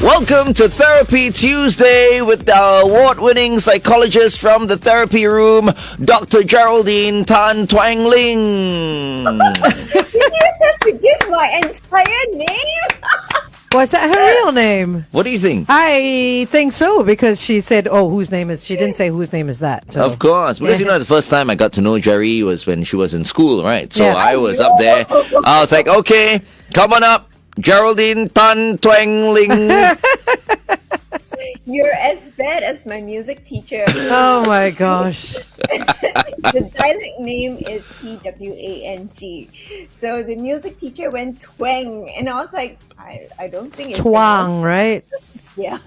Welcome to Therapy Tuesday with our award-winning psychologist from the therapy room, Dr. Geraldine Tan Twang Ling. Did you have to give my entire name? Was that her real name? What do you think? I think so, because she said, whose name is... She didn't say whose name is that. So. Of course. Because, the first time I got to know Jerry was when she was in school, right? So Yeah. I was up there. I was like, okay, come on up. Geraldine Tan Twang Ling. You're as bad as my music teacher. Oh my gosh. The dialect name is Twang. So the music teacher went twang, and I was like, I don't think it's Twang, right? Yeah.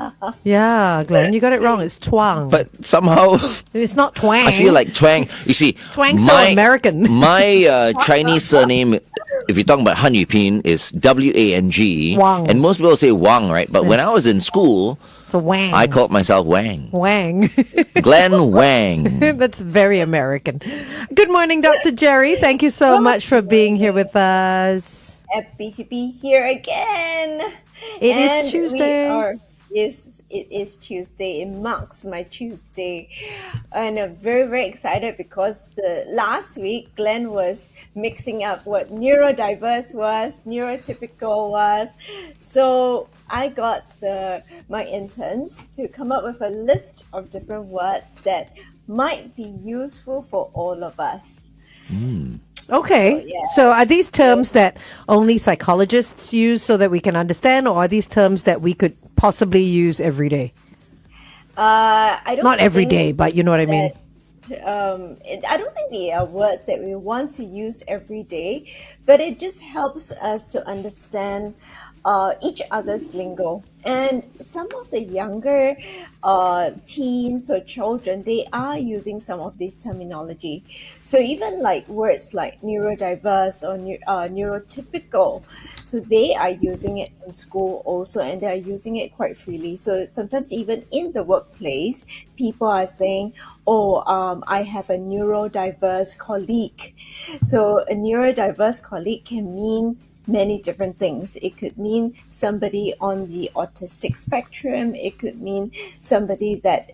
Yeah, Glenn, you got it wrong. It's twang. But somehow... It's not twang. I feel like twang. You see, Twang's so American. My Chinese surname, if you're talking about Hanyu Pin, is Wang. Wang. And most people say Wang, right? But when I was in school, It's a Wang. I called myself Wang. Wang. Glenn Wang. That's very American. Good morning, Dr. Jerry. Thank you so much for being here with us. Happy to be here again. It is Tuesday. It is Tuesday. It marks my Tuesday. And I'm very, very excited because the last week, Glenn was mixing up what neurodiverse was, neurotypical was. So I got my interns to come up with a list of different words that might be useful for all of us. Okay. So are these terms that only psychologists use so that we can understand, or are these terms that we could possibly use every day? I don't Not every think day, but you know what I mean. I don't think they are words that we want to use every day, but it just helps us to understand each other's lingo. And some of the younger teens or children, they are using some of this terminology. So even like words like neurodiverse or neurotypical, so they are using it in school also, and they are using it quite freely. So sometimes even in the workplace, people are saying, I have a neurodiverse colleague. So a neurodiverse colleague can mean many different things. It could mean somebody on the autistic spectrum. It could mean somebody that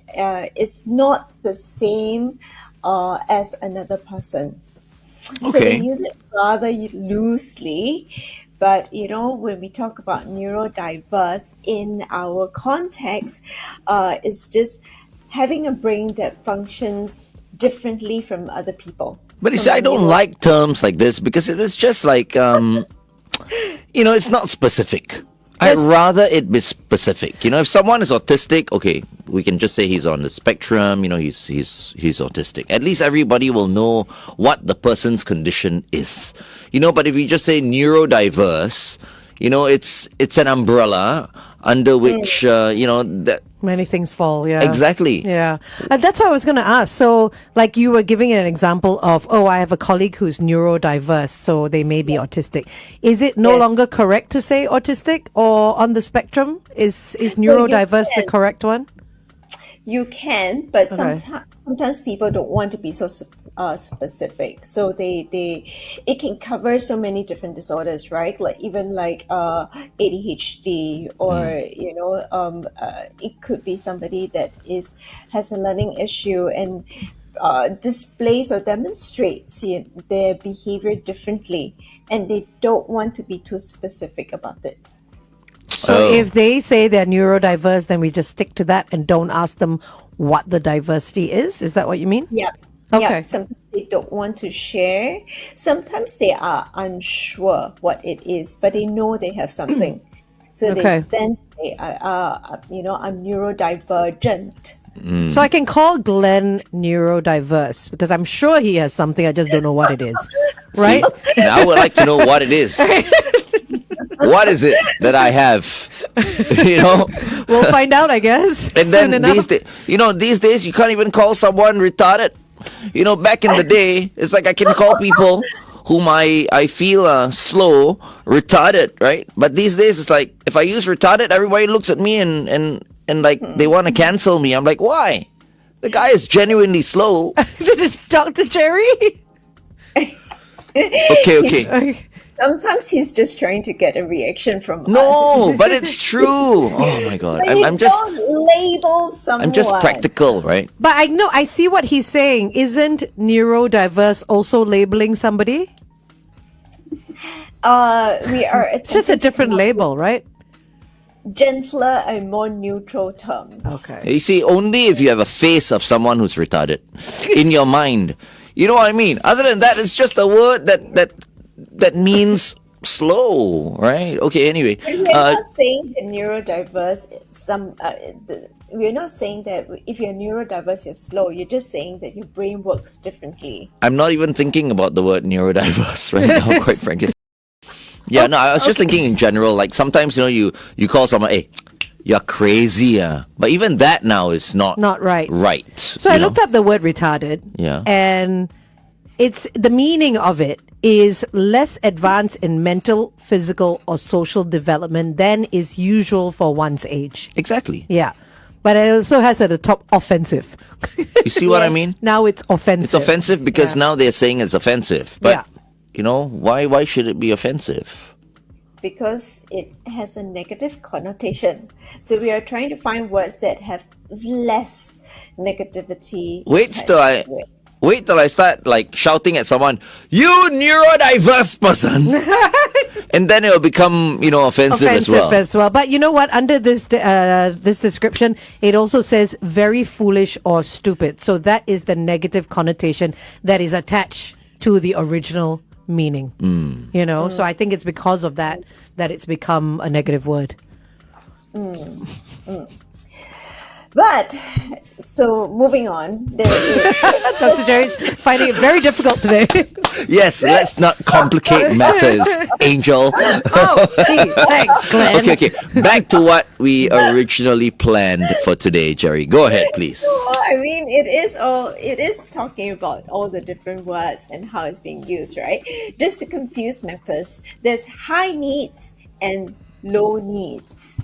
is not the same as another person. Okay. So they use it rather loosely. But, when we talk about neurodiverse in our context, it's just having a brain that functions differently from other people. But you see, I don't like terms like this because it is just like, it's not specific. I'd rather it be specific. If someone is autistic, okay, we can just say he's on the spectrum, he's autistic. At least everybody will know what the person's condition is. But if you just say neurodiverse, it's an umbrella under which, that... Many things fall, yeah. Exactly. Yeah. And that's what I was going to ask. So, like you were giving an example of, I have a colleague who's neurodiverse, so they may be autistic. Is it no longer correct to say autistic or on the spectrum? Is neurodiverse the correct one? You can, but sometimes people don't want to be so specific. So it can cover so many different disorders, right? Like even ADHD, or it could be somebody that has a learning issue and displays or demonstrates their behavior differently, and they don't want to be too specific about it. So if they say they're neurodiverse, then we just stick to that and don't ask them what the diversity is? Is that what you mean? Yeah. Okay. Yeah, sometimes they don't want to share. Sometimes they are unsure what it is, but they know they have something. So they then say, I'm neurodivergent. So I can call Glenn neurodiverse because I'm sure he has something. I just don't know what it is. Right? See, I would like to know what it is. What is it that I have? We'll find out, I guess. And then these days you can't even call someone retarded. Back in the day, it's like I can call people whom I feel slow retarded, right? But these days it's like if I use retarded, everybody looks at me and like they want to cancel me. I'm like, why? The guy is genuinely slow. Dr. Jerry? Okay. Sometimes he's just trying to get a reaction from us. No, but it's true. Oh my god. But you I'm just don't label someone. I'm just practical, right? But I know, I see what he's saying. Isn't neurodiverse also labeling somebody? We are It's just a different label, right? gentler and more neutral terms. Okay. You see, only if you have a face of someone who's retarded in your mind. You know what I mean? Other than that, it's just a word that means slow, right? Okay, anyway. We're not saying that neurodiverse. We're not saying that if you're neurodiverse, you're slow. You're just saying that your brain works differently. I'm not even thinking about the word neurodiverse right now, quite frankly. Yeah, no, I was just thinking in general, like sometimes, you call someone, hey, you're crazy, but even that now is not right. Right. So I looked up the word retarded. Yeah. And it's the meaning of it is less advanced in mental, physical, or social development than is usual for one's age. Exactly. Yeah. But it also has at the top offensive. You see what I mean? Now it's offensive. It's offensive because now they're saying it's offensive. But, Yeah. why should it be offensive? Because it has a negative connotation. So we are trying to find words that have less negativity. Wait till I start like shouting at someone, you neurodiverse person. And then it will become, offensive as well. But you know what? Under this this description, it also says very foolish or stupid. So that is the negative connotation that is attached to the original meaning. So I think it's because of that it's become a negative word. But so moving on, Dr. Jerry's finding it very difficult today. Yes, let's not complicate matters, Angel. Gee, thanks, Glenn. Okay. Back to what we originally planned for today, Jerry. Go ahead, please. I mean, it is talking about all the different words and how it's being used, right? Just to confuse matters, there's high needs and low needs.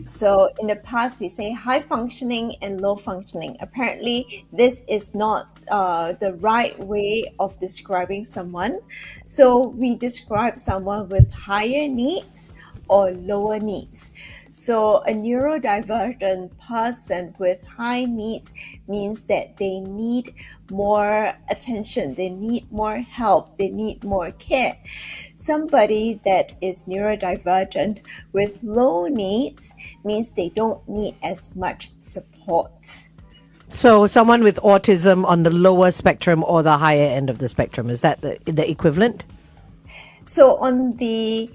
So in the past, we say high functioning and low functioning. Apparently, this is not the right way of describing someone. So we describe someone with higher needs or lower needs. So a neurodivergent person with high needs means that they need more attention, they need more help, they need more care. Somebody that is neurodivergent with low needs means they don't need as much support. So someone with autism on the lower spectrum or the higher end of the spectrum, is that the equivalent? So on the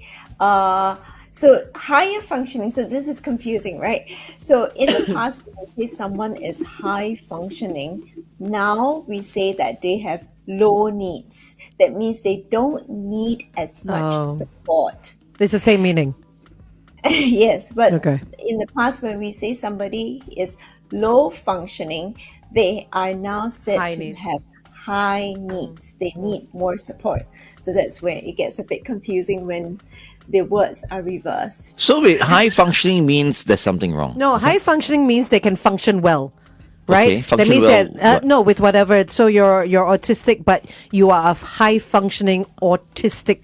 so higher functioning, so this is confusing, right? So in the past, when we say someone is high functioning, now we say that they have low needs. That means they don't need as much support. It's the same meaning. Yes, but Okay. in the past, when we say somebody is low functioning, they are now said High to needs. have high needs. They need more support. So that's where it gets a bit confusing when the words are reversed. So wait, high functioning means there's something wrong. No, high functioning means they can function well. Right? Okay, that function means well, that no, with whatever. So you're autistic, but you are a high functioning autistic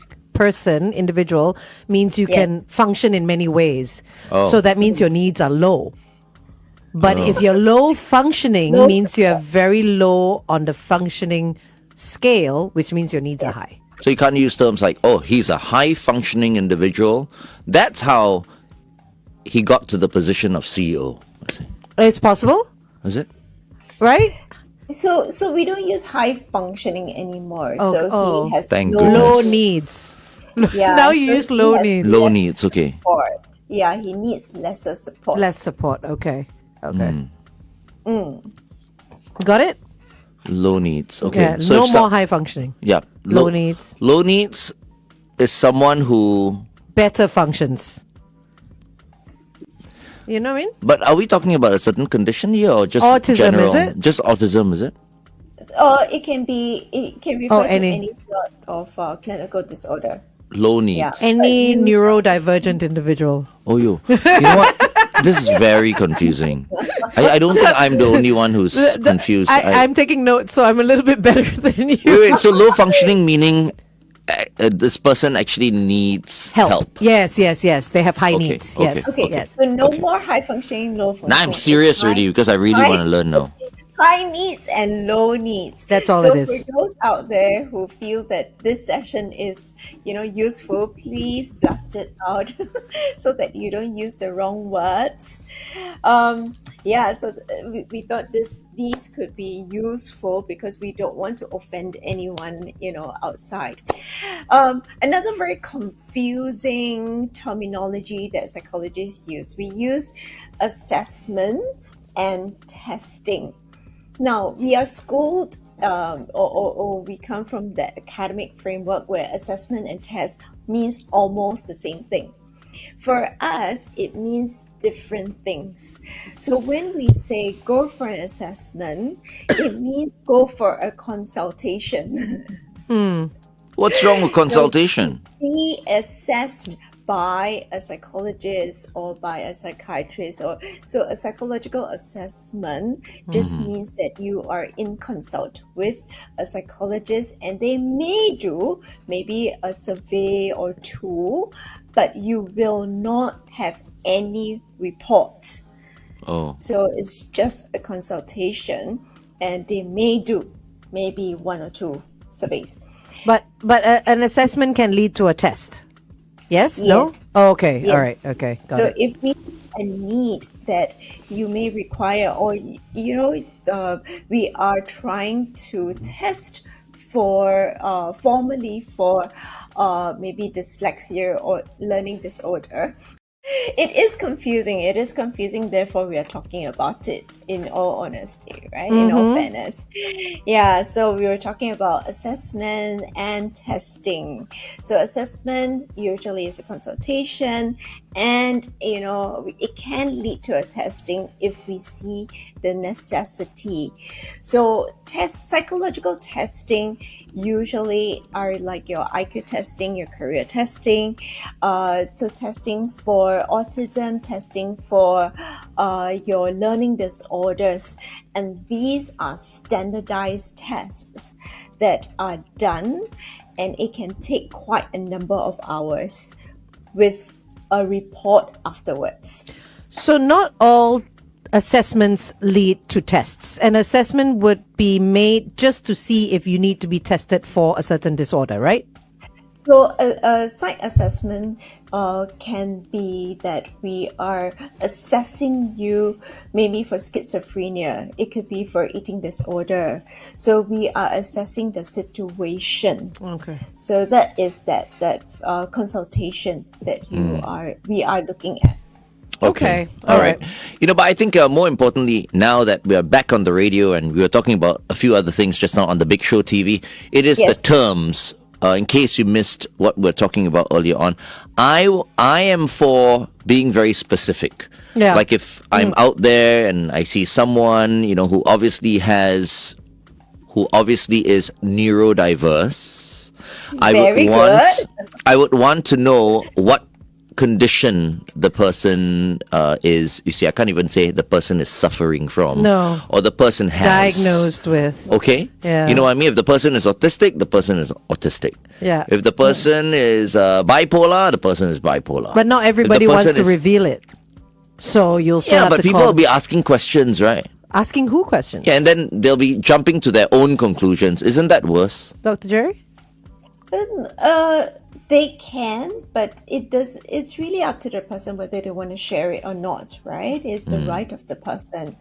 individual means you can function in many ways. Oh. So that means your needs are low. But if you're low functioning, Low means you're very low on the functioning scale, which means your needs are high. So you can't use terms like, oh, he's a high functioning individual. That's how he got to the position of CEO. It's possible, Is it? right? So we don't use high functioning anymore. Oh, So he has Thank low, goodness. Low needs. Yeah, Now you so use he low has needs. Low less needs, okay. support. Yeah, he needs lesser support. Less support. Okay. Got it? Low needs, okay. Yeah. So No if so- more high functioning. Yeah. Low needs. Low needs is someone who... Better functions. You know what I mean? But are we talking about a certain condition here or just Autism, general? is it? Just autism, is it? It can refer to any- any sort of clinical disorder. Low needs. Yeah. Any But you- neurodivergent individual. Oh, you know what? This is very confusing. I don't think I'm the only one who's confused. I'm taking notes, so I'm a little bit better than you. Wait, so low functioning meaning this person actually needs Help. Yes. They have high Okay, needs. okay, Yes. Okay, Yes. so no more high functioning, low functioning. Now I'm serious It's already because I really high- want to learn now. high needs and low needs. That's all so it is. for those out there who feel that this session is, useful, please blast it out so that you don't use the wrong words. We thought these could be useful because we don't want to offend anyone, outside. Another very confusing terminology that psychologists use, we use assessment and testing. Now, we are schooled or we come from the academic framework where assessment and test means almost the same thing. For us, it means different things. So when we say go for an assessment, it means go for a consultation. What's wrong with consultation? Be assessed by a psychologist or by a psychiatrist, so a psychological assessment just means that you are in consult with a psychologist and they may do maybe a survey or two, but you will not have any report. Oh, So it's just a consultation and they may do maybe one or two surveys. But an assessment can lead to a test. Yes? No? Yes. Oh, okay. Yes. All right. Okay. Got So it. if we have a need that you may require, or we are trying to test for formally for maybe dyslexia or learning disorder. It is confusing, therefore we are talking about it in all honesty, right? In all fairness. Yeah, so we were talking about assessment and testing. So assessment usually is a consultation and it can lead to a testing if we see the necessity. So psychological testing usually are like your IQ testing, your career testing, so testing for autism, testing for your learning disorders, and these are standardized tests that are done, and it can take quite a number of hours with a report afterwards. So not all assessments lead to tests. An assessment would be made just to see if you need to be tested for a certain disorder, right? So a psych assessment can be that we are assessing you maybe for schizophrenia. It could be for eating disorder. So we are assessing the situation. Okay. So that is that consultation that we are looking at. Okay. All right. But I think more importantly, now that we are back on the radio and we were talking about a few other things just now on the Big Show TV, it is Yes. the terms. In case you missed what we're talking about earlier on, I am for being very specific. Yeah. Like if I'm out there and I see someone, who obviously is neurodiverse, Very good. I would want to know what condition the person is. You see, I can't even say the person is suffering from. No. Or the person has. Diagnosed with. Okay? Yeah. You know what I mean? If the person is autistic, the person is autistic. Yeah. If the person is bipolar, the person is bipolar. But not everybody If the wants person to is- reveal it. So you'll still Yeah, have but to people call. will be asking questions, right? Asking who questions? Yeah, and then they'll be jumping to their own conclusions. Isn't that worse? Dr. Jerry? They can, but it's really up to the person whether they want to share it or not, right? It's the right of the person.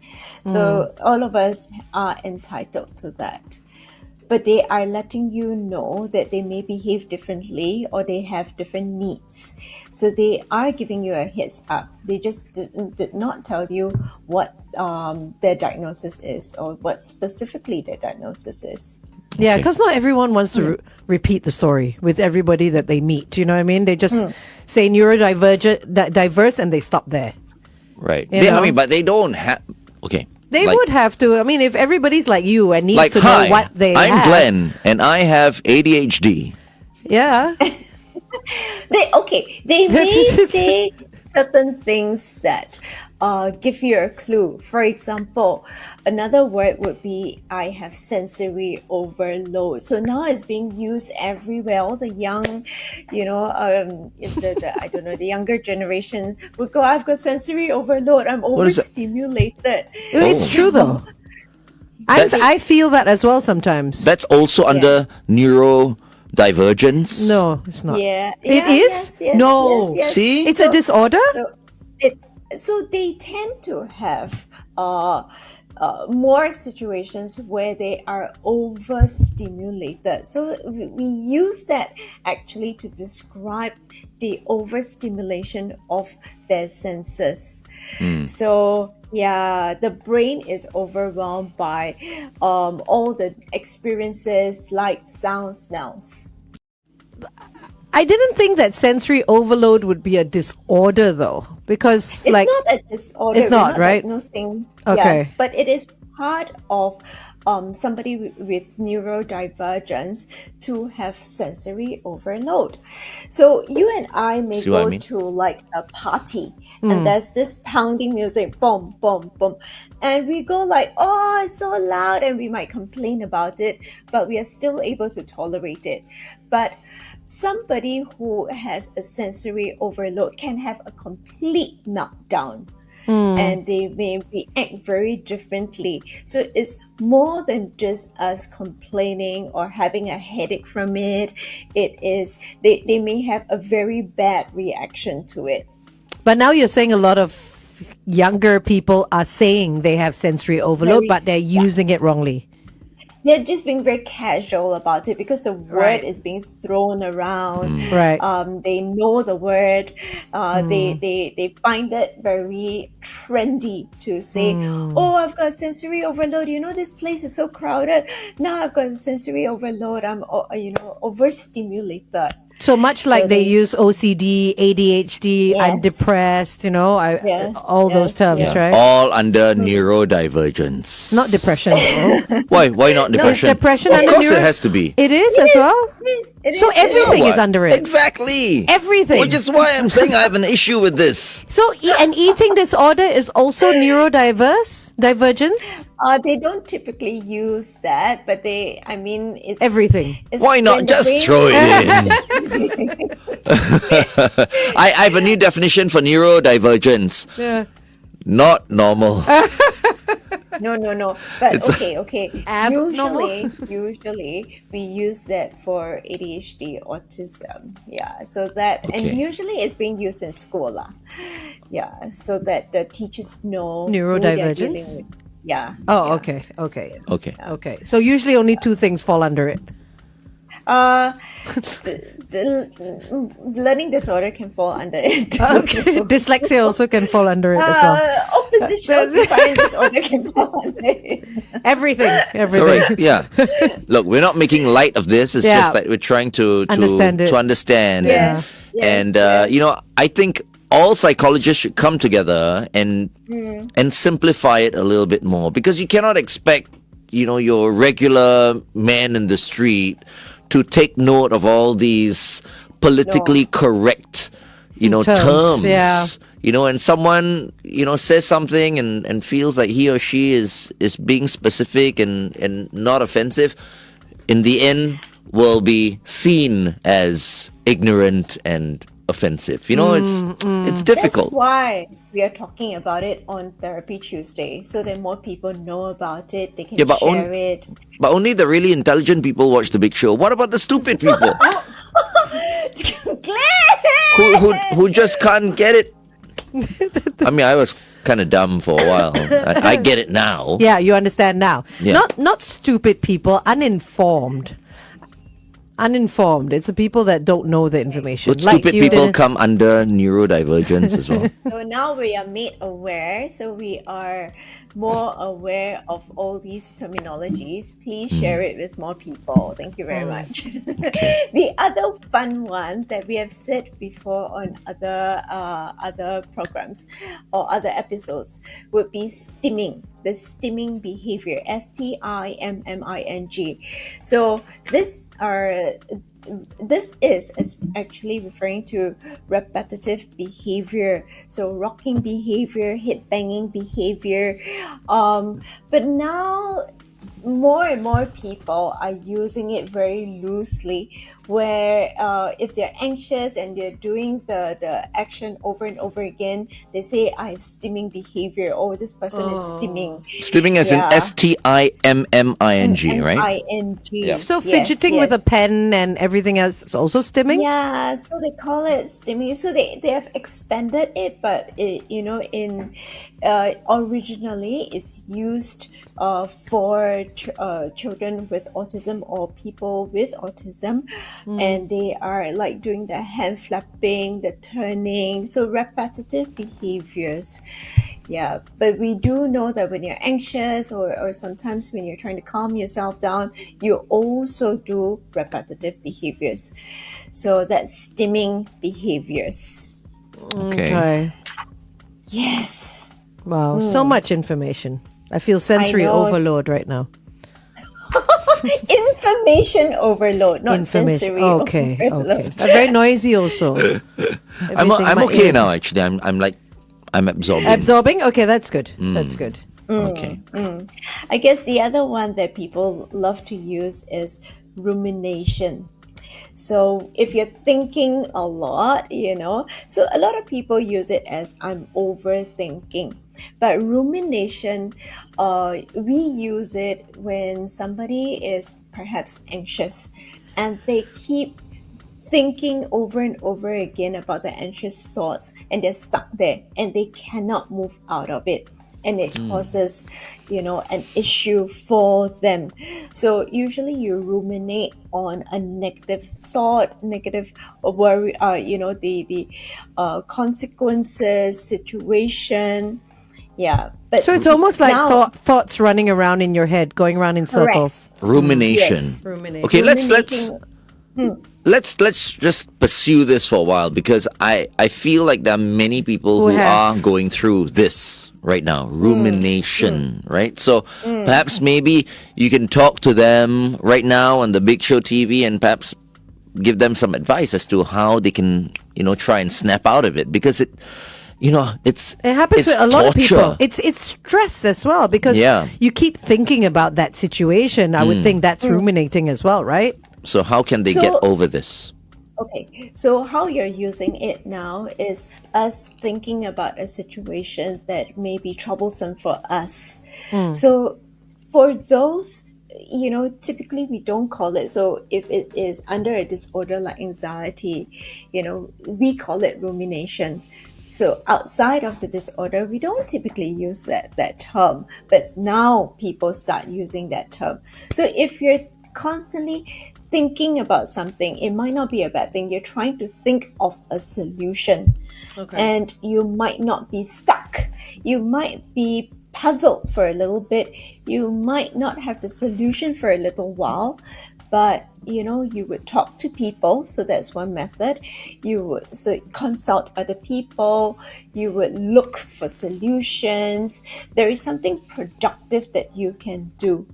So all of us are entitled to that. But they are letting you know that they may behave differently or they have different needs. So they are giving you a heads up. They just did not tell you what their diagnosis is or what specifically their diagnosis is. Yeah, because not everyone wants to repeat the story with everybody that they meet. You know what I mean? They just say diverse and they stop there. Right. You know? But they don't have... Okay. They would have to. I mean, if everybody's like you and needs Like, to hi, know what they I'm have. Glenn, and I have ADHD. Yeah. They may say certain things that give you a clue. For example, another word would be I have sensory overload. So now it's being used everywhere. All the young, I don't know, the younger generation would go, I've got sensory overload. I'm is that? overstimulated. It's true though. I feel that as well sometimes. That's also under neurodivergence. No, it's not. Yeah. It is? No. See? It's a disorder? So they tend to have more situations where they are overstimulated. So we use that actually to describe the overstimulation of their senses. So yeah, the brain is overwhelmed by all the experiences, light, sound, smells. I didn't think that sensory overload would be a disorder though, because It's not a disorder. it's We're not, right? diagnosing, Okay. Yes, but it is part of somebody with neurodivergence to have sensory overload. So you and I may See what I go mean? to like a party and there's this pounding music, boom, boom, boom. And we go like, oh, it's so loud, and we might complain about it, but we are still able to tolerate it. But somebody who has a sensory overload can have a complete meltdown. And they may react very differently. So it's more than just us complaining or having a headache from it. It is, they may have a very bad reaction to it. But now you're saying a lot of younger people are saying they have sensory overload, but they're using it wrongly. They're just being very casual about it because the word Right. is being thrown around. Right. They know the word. They find it very trendy to say, "Oh, I've got sensory overload. You know, this place is so crowded. Now I've got sensory overload. I'm, overstimulated." So much like So they they- use OCD, ADHD, I'm Yes. depressed, Yes, all those yes, terms, yes. right? All under neurodivergence. Not depression. though. Why? Why not Is depression? depression Of under course, neuro- it has to be. It is as well. It So is. everything is What? under it. Exactly. Everything. Which is why I'm saying I have an issue with this. So an eating disorder is also neurodiverse divergence. They don't typically use that, but it's Everything. it's Why not when the just brain- throw it in? I have a new definition for neurodivergence. Yeah. Not normal. No. But It's- okay. Abnormal. Usually we use that for ADHD, autism. Yeah, so that Okay. and usually it's being used in school, lah. Yeah, so that the teachers know who they're Neurodivergence? dealing with. Yeah. Oh, yeah. okay. Okay. So usually only two things fall under it. The learning disorder can fall under it. Okay. Dyslexia also can fall under it as well. Oppositional defiant disorder can fall under it. Everything. Correct. Yeah. Look, we're not making light of this. It's Yeah. just that we're trying to Understand it. to understand. Yes, yes, And yes. I think all psychologists should come together and simplify it a little bit more, because you cannot expect your regular man in the street to take note of all these politically correct terms. Yeah. And someone says something and feels like he or she is being specific and not offensive, in the end will be seen as ignorant and offensive. It's difficult. That's why we are talking about it on Therapy Tuesday, so that more people know about it. They can Yeah, but share it. But only the really intelligent people watch the big show. What about the stupid people Glenn! who just can't get it? I mean, I was kind of dumb for a while. I get it now. Yeah, you understand now. Yeah. Not stupid people, uninformed. Uninformed. It's the people that don't know the information. Would stupid you people didn't- come under neurodivergence as well? So now we are made aware, so we are more aware of all these terminologies. Please share it with more people. Thank you very much. The other fun one that we have said before on other programs or other episodes would be stimming. the stimming behavior, stimming. So this is actually referring to repetitive behavior, so rocking behavior, head banging behavior, but now more and more people are using it very loosely, where if they're anxious and they're doing the action over and over again, they say, I have stimming behavior, or this person is stimming. Stimming as in stimming, right? Ing. So fidgeting with a pen and everything else is also stimming? Yeah, so they call it stimming. So they have expanded it, but originally it's used for children with autism or people with autism, and they are like doing the hand flapping, the turning, so repetitive behaviors. Yeah, but we do know that when you're anxious or sometimes when you're trying to calm yourself down, you also do repetitive behaviors. So that's stimming behaviors. Okay. Yes. Wow, so much information. I feel sensory overload right now. Information overload, not sensory Okay. overload. I'm very noisy also. I'm okay now, actually. I'm absorbing. Absorbing? Okay, that's good. That's good. Okay. I guess the other one that people love to use is rumination. So if you're thinking a lot, so a lot of people use it as I'm overthinking. But rumination, we use it when somebody is perhaps anxious and they keep thinking over and over again about the anxious thoughts, and they're stuck there and they cannot move out of it. And it causes, an issue for them. So usually you ruminate on a negative thought, negative worry, the consequences, situation. Yeah. But So it's almost like now, thoughts running around in your head, going around in circles. Rumination. Yes. Ruminate. Okay, let's Ruminating. just pursue this for a while, because I feel like there are many people who are going through this right now. Rumination, right? So perhaps maybe you can talk to them right now on the Big Show TV and perhaps give them some advice as to how they can, try and snap out of it, because it happens with a lot of people. torture. It's stress as well, because Yeah. you keep thinking about that situation. I would think that's ruminating as well, right? So how can they get over this? Okay, so how you're using it now is us thinking about a situation that may be troublesome for us. So for those, typically we don't call it. So if it is under a disorder like anxiety, we call it rumination. So outside of the disorder, we don't typically use that term, but now people start using that term. So if you're constantly thinking about something, it might not be a bad thing. You're trying to think of a solution, and you might not be stuck. You might be puzzled for a little bit. You might not have the solution for a little while, but you would talk to people. So that's one method. You would consult other people. You would look for solutions. There is something productive that you can do.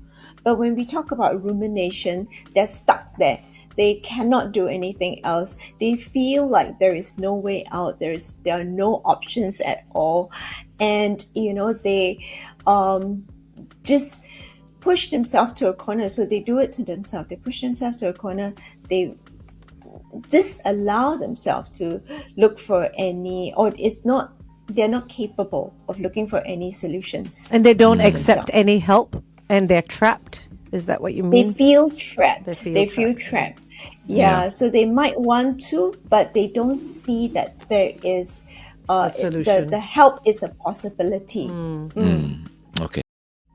But when we talk about rumination, they're stuck there. They cannot do anything else. They feel like there is no way out. There are no options at all. And, they just push themselves to a corner. So they do it to themselves. They push themselves to a corner. They disallow themselves to look for they're not capable of looking for any solutions. And they don't accept any help, and they're trapped. Is that what you mean? They feel trapped. They feel trapped. Yeah, so they might want to, but they don't see that there is a solution. The help is a possibility. Okay.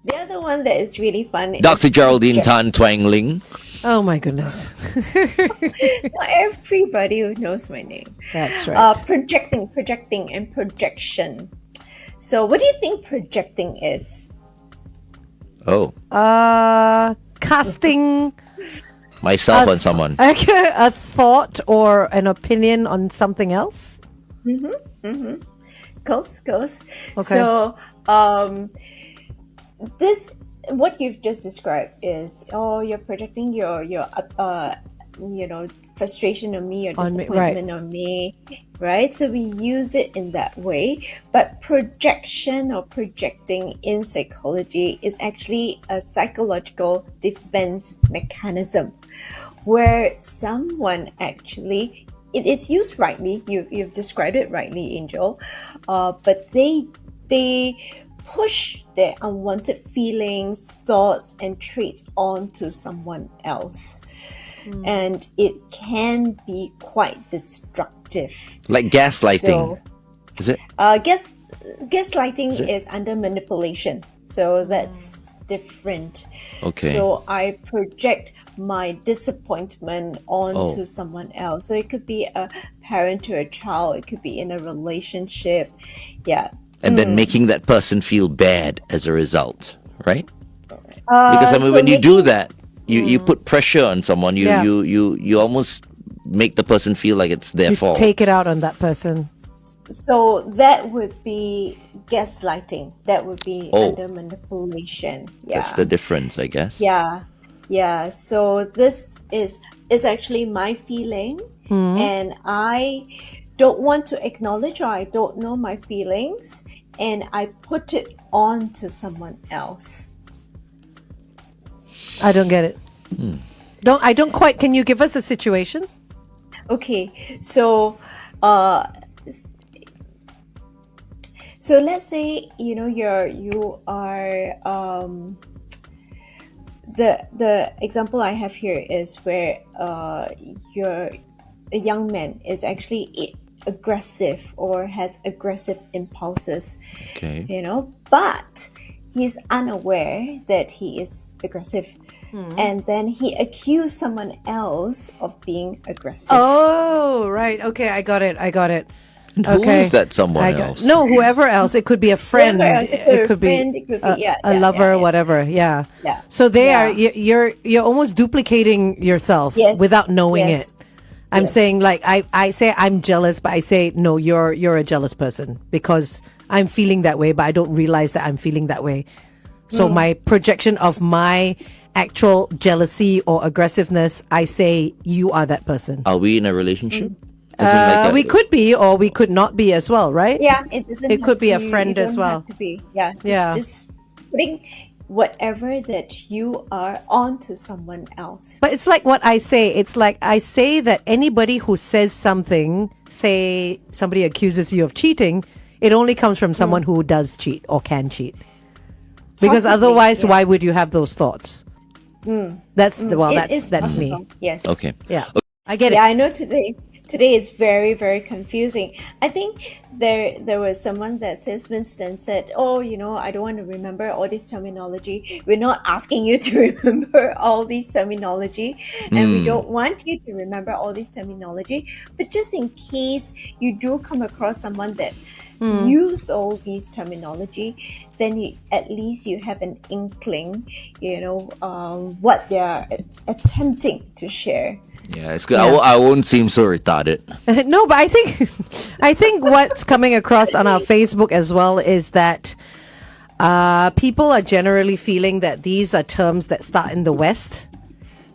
The other one that is really fun Dr. is Geraldine Tan Twangling. Oh my goodness. Not everybody who knows my name. That's right. Projecting and projection. So what do you think projecting is? Oh, Casting myself on someone. a thought or an opinion on something else. Close. Okay. So this what you've just described is, oh, you're projecting your frustration on me or On me, disappointment on me, right? So we use it in that way. But projection or projecting in psychology is actually a psychological defense mechanism where someone actually, it is used rightly, you've described it rightly, Angel, but they push their unwanted feelings, thoughts, and traits onto someone else. And it can be quite destructive. Like gaslighting. So, is it? Gaslighting is under manipulation. So that's different. Okay. So I project my disappointment onto someone else. So it could be a parent to a child. It could be in a relationship. Yeah. And then making that person feel bad as a result, right? Because I mean, so when you do making- that, you put pressure on someone. Yeah. You almost make the person feel like it's their You fault. take it out on that person. So that would be gaslighting. That would be Oh. under manipulation. Yeah. That's the difference, I guess. Yeah. So this is actually my feeling, and I don't want to acknowledge, or I don't know my feelings, and I put it on to someone else. I don't get it. I don't quite. Can you give us a situation? Okay, so so let's say you are the example I have here is where a young man is actually aggressive or has aggressive impulses, Okay. but he's unaware that he is aggressive, and then he accused someone else of being aggressive. Oh, right. Okay, I got it. And Okay. Who is that someone else? No, whoever else. It could be a friend. Whoever else, It could be friend, it could be, a lover, whatever. Yeah. Yeah. So they Yeah. are you're almost duplicating yourself Yes. without knowing Yes. it. I'm Yes. saying like I say I'm jealous, but I say no, you're a jealous person because I'm feeling that way, but I don't realize that I'm feeling that way. So my projection of my actual jealousy or aggressiveness, I say you are that person. Are we in a relationship? As in like We could be, or we could not be as well, right? Yeah, it doesn't. It could have be a to- friend you as don't well. Have to be. Yeah. Yeah. Just putting whatever that you are onto someone else. But it's like what I say. It's like I say that anybody who says something, say somebody accuses you of cheating, it only comes from someone who does cheat or can cheat. Because Possibly, otherwise, yeah. why would you have those thoughts? That's It is that's me. possible. Yes. Okay. Yeah, I get it. Yeah, I know today it's very, very confusing. I think there was someone that says, Winston said, oh, I don't want to remember all this terminology. We're not asking you to remember all these terminology, and we don't want you to remember all this terminology. But just in case you do come across someone that use all these terminology, then at least you have an inkling, what they are attempting to share. Yeah, it's good. I won't seem so retarded. No, but I think what's coming across on our Facebook as well is that people are generally feeling that these are terms that start in the West.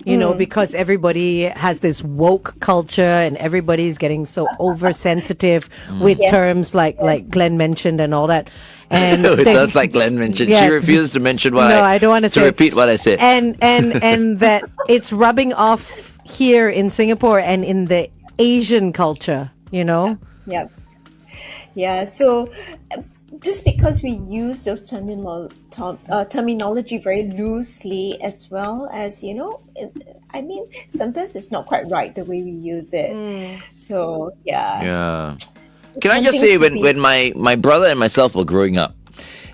Because everybody has this woke culture and everybody's getting so oversensitive with terms like Glenn mentioned and all that. And It then- does like Glenn mentioned. Yeah. She refused to mention what No, I don't want to say- repeat what I said. and that it's rubbing off here in Singapore and in the Asian culture, Yeah. Yeah. So just because we use those terminology very loosely, as well as, sometimes it's not quite right the way we use it. So, yeah. Yeah. It's Can I just say, something to when my brother and myself were growing up,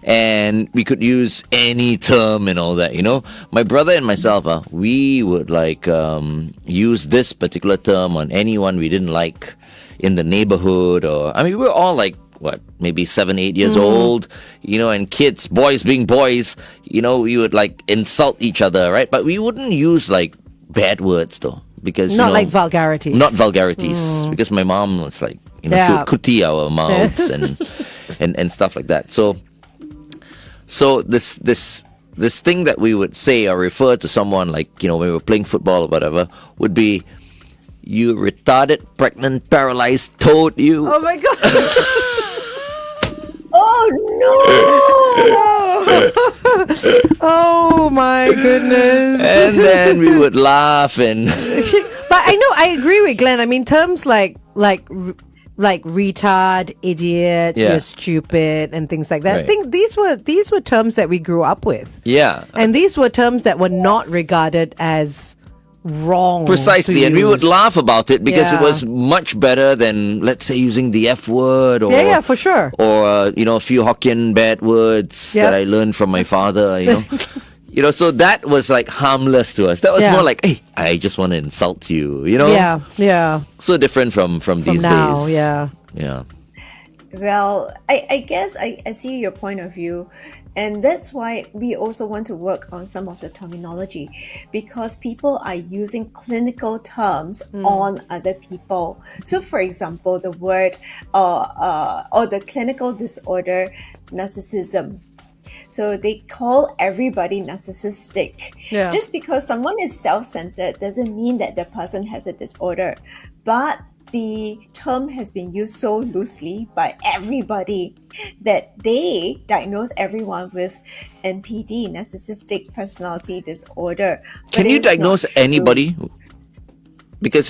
and we could use any term and all that, my brother and myself, we would use this particular term on anyone we didn't like in the neighborhood, we were all like, maybe 7, 8 years old, and kids, boys being boys, we would insult each other, right? But we wouldn't use bad words though, because not like vulgarities. not vulgarities, because my mom was like, she Yeah. would kuti our mouths and stuff like that. So So this thing that we would say or refer to someone, like, when we were playing football or whatever, would be, you retarded, pregnant, paralyzed toad, you. Oh my god. Oh no! Oh my goodness. And then we would laugh and But I know, I agree with Glenn. I mean, terms like retard, idiot, Yeah. you're stupid, and things like that. I Right. think these were terms that we grew up with. yeah. And these were terms that were not regarded as wrong. Precisely, to and we would use. laugh about it because it Yeah. was much better than, let's say, using the F word or Yeah, for sure. or a few Hokkien bad words Yep. that I learned from my father. So that was like harmless to us. That was Yeah. more like, hey, I just want to insult you. Yeah. So different from these now, days. yeah. Yeah. Well, I guess I see your point of view. And that's why we also want to work on some of the terminology, because people are using clinical terms on other people. So, for example, the word or the clinical disorder narcissism. So they call everybody narcissistic. Yeah. Just because someone is self-centered doesn't mean that the person has a disorder. But the term has been used so loosely by everybody that they diagnose everyone with NPD, narcissistic personality disorder. But Can you it's not diagnose true. anybody? Because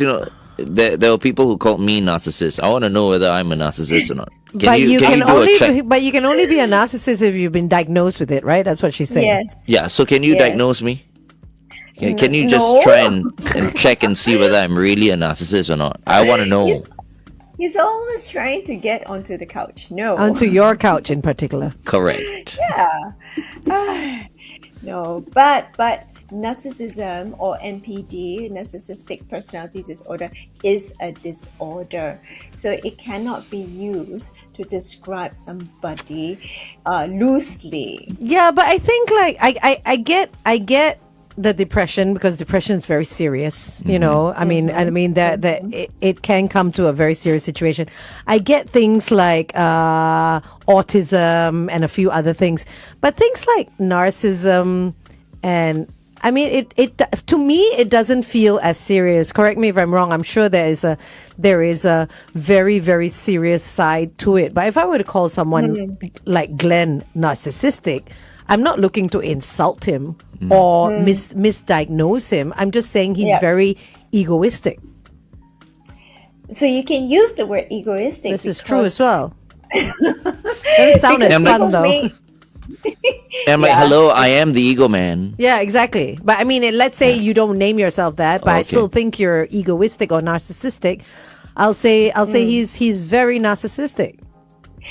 there are people who call me narcissist. I want to know whether I'm a narcissist or not. Can you do a check? But you can only be a narcissist if you've been diagnosed with it, right? That's what she's saying. Yes. Yeah. So can you Yes. diagnose me? Can you just No. try and check and see whether I'm really a narcissist or not? I want to know. He's always trying to get onto the couch. No. Onto your couch in particular. Correct. No, but narcissism or NPD, narcissistic personality disorder, is a disorder. So it cannot be used to describe somebody loosely. Yeah, but I think like I get the depression, because depression is very serious. I mean that it can come to a very serious situation. I get things like autism and a few other things, but things like narcissism, and I mean it to me it doesn't feel as serious. Correct me if I'm wrong. I'm sure there is a very, very serious side to it. But if I were to call someone like Glenn narcissistic, I'm not looking to insult him or misdiagnose him. I'm just saying he's very egoistic. So you can use the word egoistic. This is true as well. Doesn't sound as fun though. I'm like, hello, I am the ego man. Yeah, exactly. But I mean, let's say you don't name yourself that, but I Okay. still think you're egoistic or narcissistic. I'll say he's very narcissistic.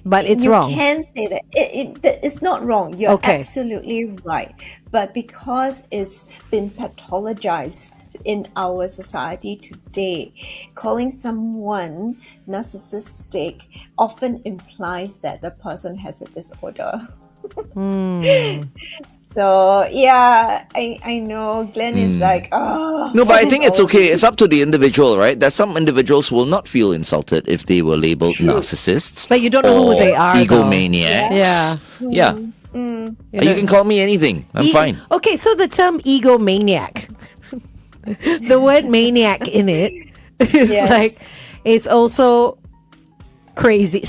But it's wrong. You can say that. It's not wrong. You're Okay. absolutely right. But because it's been pathologized in our society today, calling someone narcissistic often implies that the person has a disorder. So yeah, I know Glenn is like, oh. No, but I think it's okay. It's up to the individual, right? That some individuals will not feel insulted if they were labeled narcissists. But you don't know who or they are, though. Egomaniacs. Yeah. Yeah. You can call me anything. I'm fine. Okay, so the term egomaniac, the word maniac in it is Yes. like, it's also crazy /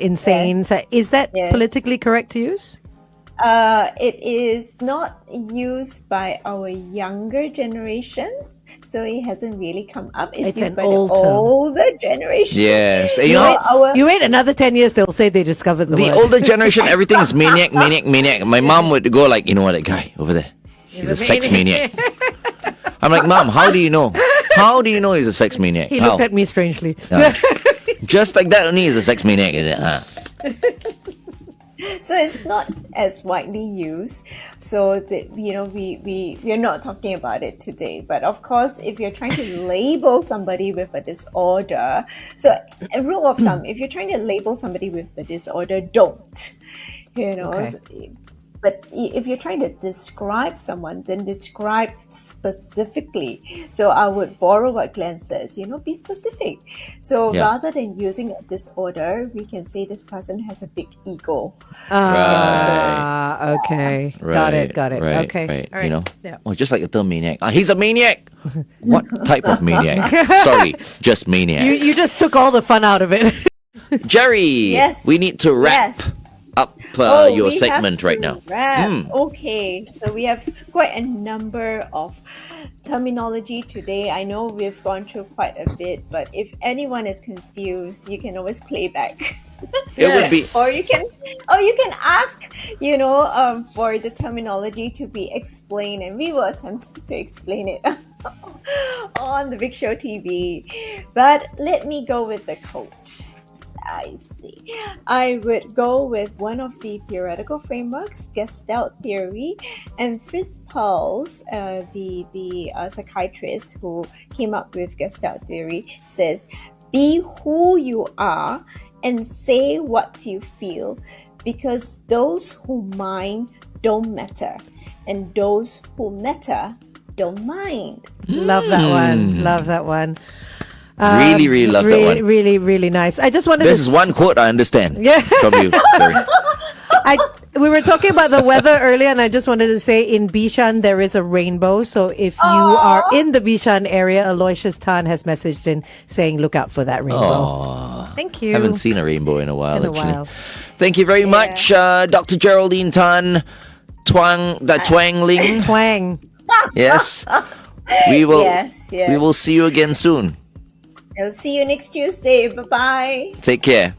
insane. So is that Yes. politically correct to use? It is not used by our younger generation, so it hasn't really come up. It's It's used an by old the term. older generation. Yes. And You wait another 10 years, they'll say they discovered the the word. older generation, everything is maniac. My mom would go like, you know what, that guy over there, he's a sex maniac. I'm like, Mom, how do you know? How do you know he's a sex maniac? He How? looked at me strangely. Just like that, only he's a sex maniac. Is it? So it's not as widely used. So that we're not talking about it today. But of course, if you're trying to label somebody with a disorder, so a rule of thumb, if you're trying to label somebody with the disorder, don't. Okay. But if you're trying to describe someone, then describe specifically. So I would borrow what Glenn says, be specific. So Yeah. rather than using a disorder, we can say this person has a big ego. Okay. Got it. Right, Okay. right. All right. Yeah. Oh, just like the term maniac. He's a maniac. What type of maniac? Sorry, just maniac. You just took all the fun out of it. Jerry, Yes. we need to wrap Yes. up Oh, your we segment have right to now. wrap. Okay, so we have quite a number of terminology today. I know we've gone through quite a bit, but if anyone is confused, you can always play back. It would be or you can ask, for the terminology to be explained, and we will attempt to explain it on the Big Show TV. But let me go with the quote. I see. I would go with one of the theoretical frameworks, Gestalt theory, and Fritz Perls, the psychiatrist who came up with Gestalt theory, says, "Be who you are and say what you feel, because those who mind don't matter, and those who matter don't mind." Love that one. Love that one. really love that one. Really, really nice. I just wanted This to is one quote I understand Yeah. from you. Jerry. We were talking about the weather earlier, and I just wanted to say in Bishan there is a rainbow. So if you are in the Bishan area, Aloysius Tan has messaged in saying, "Look out for that rainbow." Aw. Thank you. Haven't seen a rainbow in a while, In a actually. while. Thank you very much, Dr. Geraldine Tan. Twang Ling. Twang. Yes. We will Yes. we will see you again soon. I'll see you next Tuesday. Bye-bye. Take care.